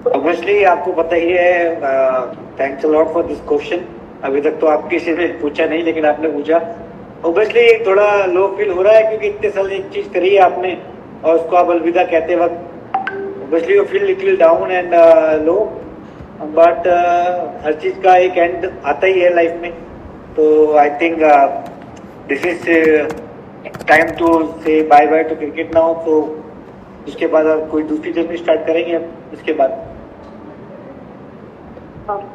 Obviously आपको पता ही है। Thanks a lot for this question. अभी तक तो आप किसी ने पूछा नहीं, लेकिन आपने पूछा। ऑब्वियसली थोड़ा लो फील हो रहा है, क्योंकि इतने साल एक चीज करी है आपने और उसको आप अलविदा कहते वक्त obviously you feel little down and low. But हर चीज का एक एंड आता ही है लाइफ में। तो I think this is time to say bye bye to cricket now. तो उसके बाद आप कोई दूसरी जर्नी स्टार्ट करेंगे इसके बाद।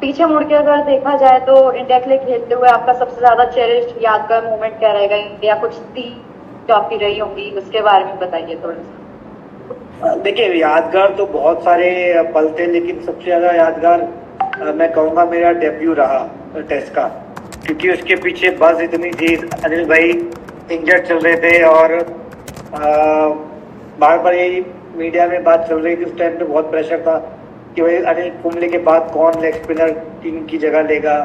पीछे मुड़ के अगर देखा जाए तो इंडिया के लिए खेलते हुए आपका सबसे ज्यादा चेरिश्ड यादगार मोमेंट क्या रहेगा, या कुछ जो आपकी रही होंगी, उसके बारे में बताइए थोड़ा सा। देखिए, यादगार तो बहुत सारे पल थे, लेकिन सबसे ज्यादा यादगार मैं कहूँगा मेरा डेब्यू रहा टेस्ट का। क्योंकि उसके पीछे बस इतनी थी, अनिल भाई इंजर्ड चल रहे थे और बार बार यही मीडिया में बात चल रही थी उस टाइम पे। बहुत प्रेशर था कि भाई अनिल कुंबले के बाद कौन लेग स्पिनर टीम की जगह लेगा,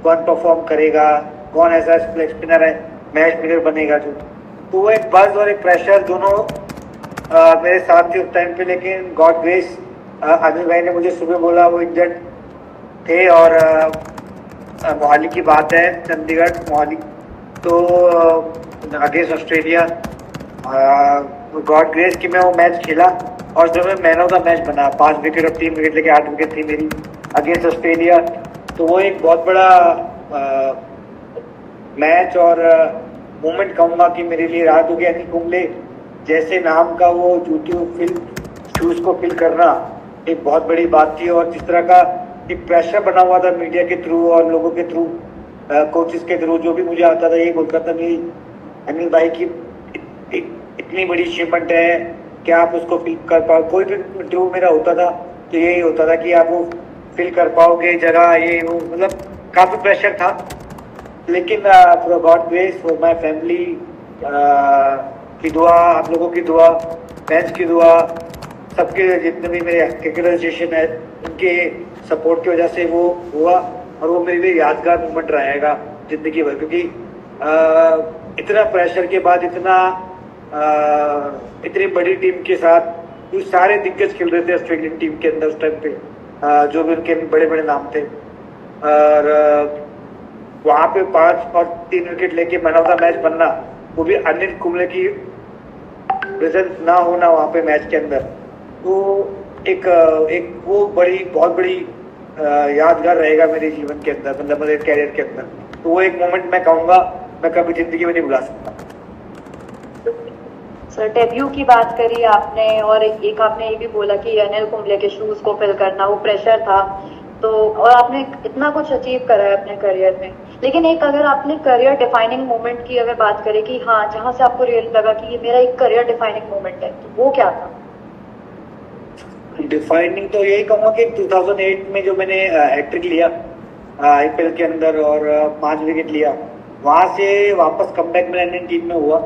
कौन परफॉर्म करेगा, कौन ऐसा लेग स्पिनर है मैच विनर बनेगा जो। तो वो एक बज और एक प्रेशर दोनों मेरे साथ थे उस टाइम पे। लेकिन गॉड ग्रेस, अनिल भाई ने मुझे सुबह बोला वो इंजर्ड थे और मोहाली की बात है, चंडीगढ़ मोहाली, तो अगेंस्ट ऑस्ट्रेलिया गॉड ग्रेस कि मैं वो मैच खेला और जो मैं मैन ऑफ द मैच बना। 5 विकेट और 3 विकेट लेके 8 विकेट थी मेरी अगेंस्ट ऑस्ट्रेलिया। तो वो एक बहुत बड़ा मैच और मोमेंट कहूँगा कि मेरे लिए रहा। क्योंकि अनिल कुंबले जैसे नाम का वो शूज को फिल करना एक बहुत बड़ी बात थी। और जिस तरह का एक प्रेशर बना हुआ था मीडिया के थ्रू और लोगों के थ्रू, कोचेस के थ्रू, जो भी मुझे आता था यही बोलता था कि अनिल भाई की इतनी बड़ी अचीवमेंट है कि आप उसको फिल कर पाओ। कोई भी इंटरव्यू मेरा होता था तो यही होता था कि आप वो फिल कर पाओगे जगह, ये वो, मतलब काफी प्रेशर था। लेकिन for God grace, for my family की दुआ, आप लोगों की दुआ, फैंस की दुआ, सबके जितने भी मेरे क्रिकेट एसोसिएशन है उनके सपोर्ट की वजह से वो हुआ। और वो मेरे लिए यादगार मोमेंट रहेगा जिंदगी भर। क्योंकि इतना प्रेशर के बाद इतनी बड़ी टीम के साथ जो सारे दिग्गज खेल रहे थे ऑस्ट्रेलियन टीम के अंदर उस टाइम पे, जो भी उनके बड़े बड़े नाम थे, और वहां पे 5 और 3 विकेट लेके मैन ऑफ द मैच बनना, वो भी अनिल कुंबले की प्रेजेंस ना होना वहां पे मैच के अंदर, तो एक वो बहुत बड़ी यादगार रहेगा मेरे जीवन के अंदर, मतलब मेरे कैरियर के अंदर। तो वो एक मोमेंट मैं कहूँगा मैं कभी जिंदगी में नहीं भुला सकता। सर, डेब्यू की बात करी आपने और एक आपने ये भी बोला कि अनिल कुंबले के शूज को फिल करना वो प्रेशर था, तो और आपने इतना कुछ अचीव करा है अपने करियर में। लेकिन एक अगर आपने करियर डिफाइनिंग मोमेंट की अगर बात करें कि हाँ, जहां से आपको रियल लगा कि ये मेरा एक करियर डिफाइनिंग मोमेंट है, तो वो क्या था? डिफाइनिंग तो यही कहूँगा कि 2008 में जो मैंने हैट्रिक लिया आईपीएल के अंदर और 5 विकेट लिया, वहां से वापस कमबैक मेरा इंडियन टीम में हुआ।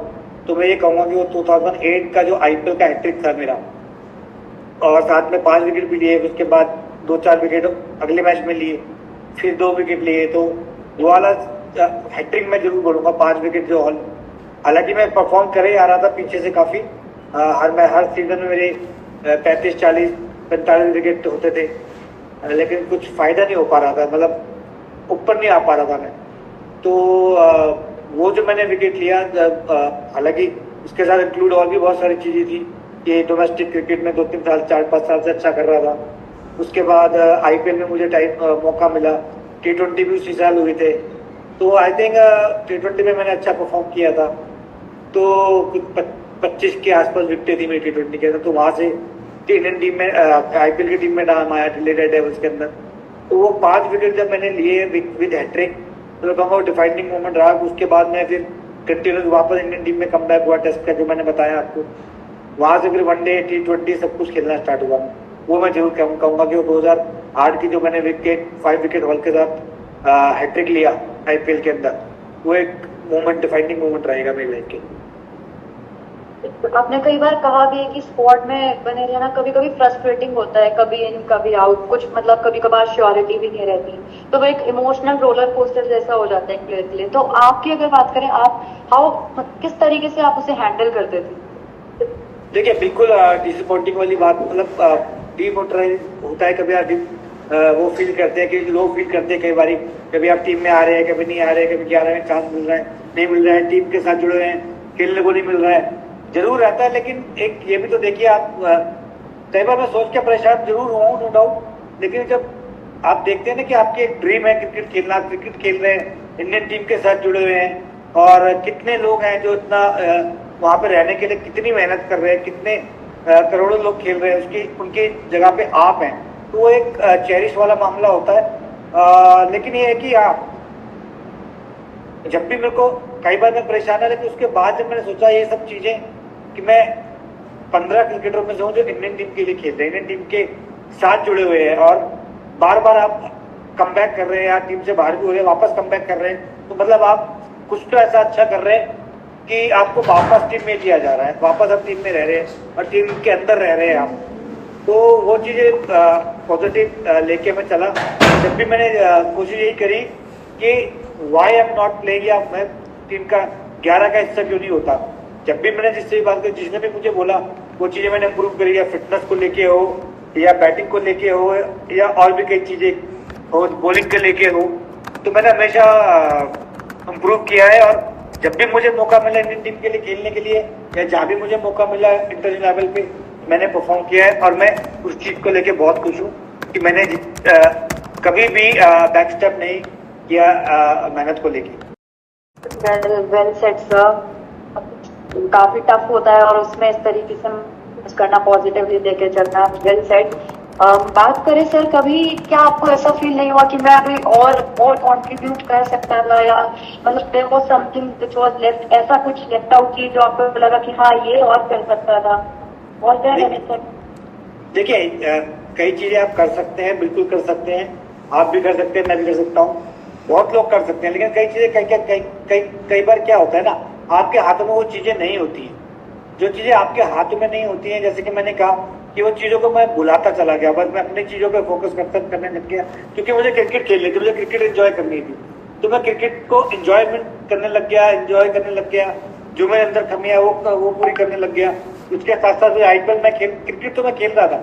तो मैं ये कहूँगा कि वो 2008 का जो आईपीएल का हैट्रिक था मेरा, और साथ में 5 विकेट भी लिए, उसके बाद 2-4 विकेट अगले मैच में लिए, फिर 2 विकेट लिए, तो वो वाला हैट्रिक मैं जरूर बोलूँगा। 5 विकेट जो हालांकि मैं परफॉर्म करे आ रहा था पीछे से काफी, हर सीजन में मेरे 35, 40, 45 विकेट होते थे, लेकिन कुछ फायदा नहीं हो पा रहा था, मतलब ऊपर नहीं आ पा रहा था मैं। तो वो जो मैंने विकेट लिया, हालांकि उसके साथ इंक्लूड और भी बहुत सारी चीजें थी कि डोमेस्टिक क्रिकेट में 2-3 साल, 4-5 साल से अच्छा कर रहा था। उसके बाद आईपीएल में मुझे मौका मिला, T20 भी उसी साल हुए थे। तो आई थिंक T20 में मैंने अच्छा परफॉर्म किया था, तो 25 के आसपास विकेटें थी मेरी T20 के अंदर। तो वहां से इंडियन टीम में, आईपीएल की टीम में नाम आया, दिल्ली डेविल्स के अंदर। तो वो 5 विकेट जब मैंने लिए विद हैट्रिक, तो मैं कहूँगा डिफाइनिंग मोमेंट रहा। उसके बाद मैं फिर कंटिन्यूस वापस इंडियन टीम में कमबैक हुआ टेस्ट का, जो मैंने बताया आपको। वहां से फिर वनडे, T20 सब कुछ खेलना स्टार्ट हुआ। वो मैं जरूर कहूँगा कि वो 2008 की जो मैंने 5 विकेट हॉल के साथ हैट्रिक लिया आईपीएल के अंदर, वो एक मोमेंट, डिफाइनिंग मोमेंट रहेगा मेरी लाइफ के। आपने कई बार कहा भी है कि स्क्वाड में बने रहना कभी कभी फ्रस्ट्रेटिंग होता है, कभी इन कभी आउट, कुछ मतलब कभी कभार श्योरिटी भी नहीं रहती, तो वो एक इमोशनल रोलर कोस्टर जैसा हो जाता है प्लेयर के लिए। तो आपकी अगर बात करें, आप किस तरीके से आप उसे हैंडल करते थे? देखिए, बिल्कुल डिसअपॉइंटिंग वाली बात, मतलब डिमोटिवेट होता है, कभी आप वो फील करते हैं कि लो फील करते हैं कई बार, कभी आप टीम में आ रहे हैं, कभी नहीं आ रहे हैं, कभी 11 में चांस मिल रहा है, नहीं मिल रहा है, टीम के साथ जुड़े हुए हैं, खेलने को नहीं मिल रहा है, जरूर रहता है। लेकिन एक ये भी तो देखिए आप, कई बार मैं सोच के परेशान जरूर हूँ, नो डाउट, लेकिन जब आप देखते हैं ना कि आपकी एक ड्रीम है क्रिकेट खेलना, क्रिकेट खेल रहे हैं, इंडियन टीम के साथ जुड़े हुए हैं, और कितने लोग हैं जो इतना वहां पे रहने के लिए कितनी मेहनत कर रहे हैं, कितने करोड़ों लोग खेल रहे हैं, उसकी उनकी जगह पे आप हैं, तो वो एक चेरिश वाला मामला होता है। लेकिन ये है कि आप जब भी मेरे को कई बार मैं परेशान है, लेकिन उसके बाद जब मैंने सोचा ये सब चीजें कि मैं 15 क्रिकेटरों में से हूँ जो इंडियन टीम के लिए खेल रहे हैं, इंडियन टीम के साथ जुड़े हुए हैं, और बार बार आप कम बैक कर रहे हैं, या टीम से बाहर भी हो रहे हैं, वापस कम बैक कर रहे हैं, तो मतलब आप कुछ तो ऐसा अच्छा कर रहे हैं कि आपको वापस टीम में लिया जा रहा है, वापस आप टीम में रह रहे हैं और टीम के अंदर रह रहे हैं आप। तो वो चीजें पॉजिटिव लेके मैं चला। जब भी मैंने कोशिश यही करी कि वाई एम नॉट प्लेइंग, या मैं टीम का 11 का हिस्सा क्यों नहीं होता। जब भी मैंने जिससे बात की, जिसने भी मुझे बोला, वो चीजें मैंने इम्प्रूव करी, या फिटनेस को लेके हो, या बैटिंग को लेके हो, या और भी कई चीजें हो, बॉलिंग को लेके हो, तो मैंने हमेशा इम्प्रूव किया है। और जब भी मुझे मौका मिला इंडियन टीम के लिए खेलने के लिए, या जहाँ भी मुझे मौका मिला इंटरनेशनल लेवल पे, मैंने परफॉर्म किया है, और मैं उस चीज को लेके बहुत खुश हूँ कि मैंने कभी भी बैक स्टेप नहीं किया मेहनत को लेके। Well said sir. काफी टफ होता है और उसमें इस तरीके से करना, पॉजिटिवली लेके चलना, वेल सेड। बात करें सर, कभी क्या आपको ऐसा फील नहीं हुआ कि मैं अभी और कंट्रीब्यूट कर सकता था, या मतलब there was something which was left, ऐसा कुछ लेफ्ट आउट चीज जो आपको लगा कि हाँ ये और कर सकता था? और देखिए, कई चीजें आप कर सकते हैं, बिल्कुल कर सकते हैं, आप भी कर सकते हैं, मैं भी कर सकता हूँ, बहुत लोग कर सकते हैं, लेकिन कई चीजें कई बार क्या होता है ना, आपके हाथों में वो चीजें नहीं होती हैं। जो चीजें आपके हाथ में नहीं होती हैं, जैसे कि मैंने कहा कि वो चीजों को मैं भुलाता चला गया, बस मैं अपनी चीजों पे फोकस करने लग गया, क्योंकि मुझे क्रिकेट खेलनी थी, मुझे क्रिकेट एंजॉय करनी थी, तो मैं क्रिकेट को एंजॉयमेंट करने लग गया, एंजॉय करने लग गया, जो मेरे अंदर कमियां वो पूरी करने लग गया। उसके साथ साथ आईपीएल में क्रिकेट तो मैं खेल रहा था,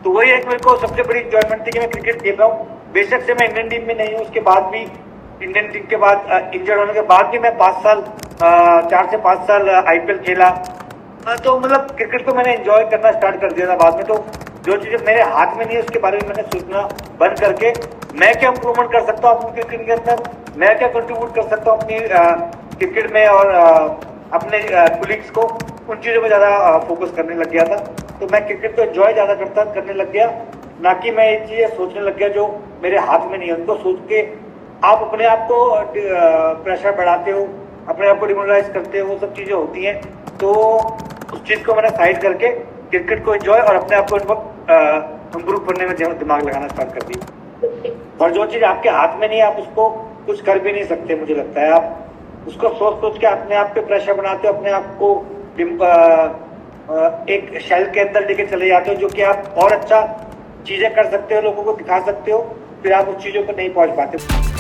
तो वही एक मेरे को सबसे बड़ी एंजॉयमेंट थी कि मैं क्रिकेट खेल रहा हूँ। बेशक से मैं इंडियन टीम में नहीं हूँ, उसके बाद भी इंडियन टीम के बाद इंजर्ड होने के बाद भी मैं 4 से 5 साल आईपीएल खेला, तो मतलब क्रिकेट को मैंने एंजॉय करना स्टार्ट कर दिया था बाद में। तो जो चीजें मेरे हाथ में नहीं है उसके बारे में मैंने सोचना बंद करके, मैं क्या इम्प्रूवमेंट कर सकता हूँ अपने क्रिकेट के अंदर, मैं क्या कंट्रीब्यूट कर सकता हूँ अपनी क्रिकेट में, और अपने कोलीग्स को, उन चीजों में ज्यादा फोकस करने लग गया था। तो मैं क्रिकेट को एंजॉय ज्यादा करने लग गया, ना कि मैं ये चीजें सोचने लग गया जो मेरे हाथ में नहीं है। उनको सोच के आप अपने आप को प्रेशर बढ़ाते हो, अपने आप को डिमोरलाइज करते हो, वो सब चीजें होती हैं। तो उस चीज को मैंने साइड करके क्रिकेट को एंजॉय और अपने आप को इम्प्रूव करने में दिमाग लगाना स्टार्ट कर दी। और जो चीज आपके हाथ में नहीं है, आप उसको कुछ कर भी नहीं सकते, मुझे लगता है। आप उसको सोच के अपने आप पे प्रेशर बनाते हो, अपने आप को एक शेल के अंदर लेके चले जाते हो, जो कि आप और अच्छा चीजें कर सकते हो, लोगों को दिखा सकते हो, फिर आप उस चीजों पर नहीं पहुंच पाते।